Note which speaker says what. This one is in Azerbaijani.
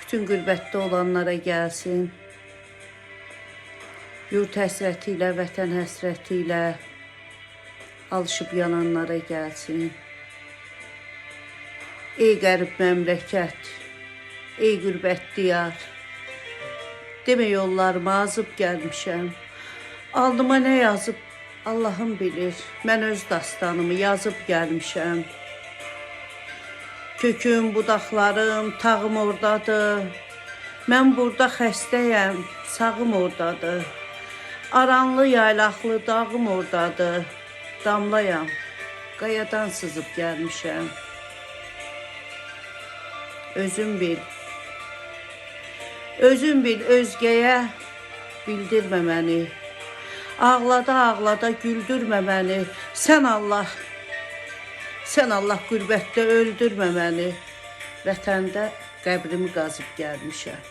Speaker 1: Bütün qürbətdə olanlara gəlsin. Yurt həsrəti ilə, vətən həsrəti ilə alışıb yananlara gəlsin. Ey qərib məmləkət, ey qürbət diyar, demə yollarıma azıb gəlmişəm. Aldıma nə yazıb Allahım bilir, mən öz dastanımı yazıb gəlmişəm. Köküm, budaqlarım, tağım oradadır. Mən burada xəstəyəm, sağım oradadır. Aranlı, yaylaqlı dağım oradadır. Damlayam, qayadan sızıb gəlmişəm. Özün bil, özgəyə bildirmə məni. Ağlada güldürmə məni. Sən Allah qürbətdə öldürmə məni. Vətəndə qəbrimi qazıb gəlmişəm.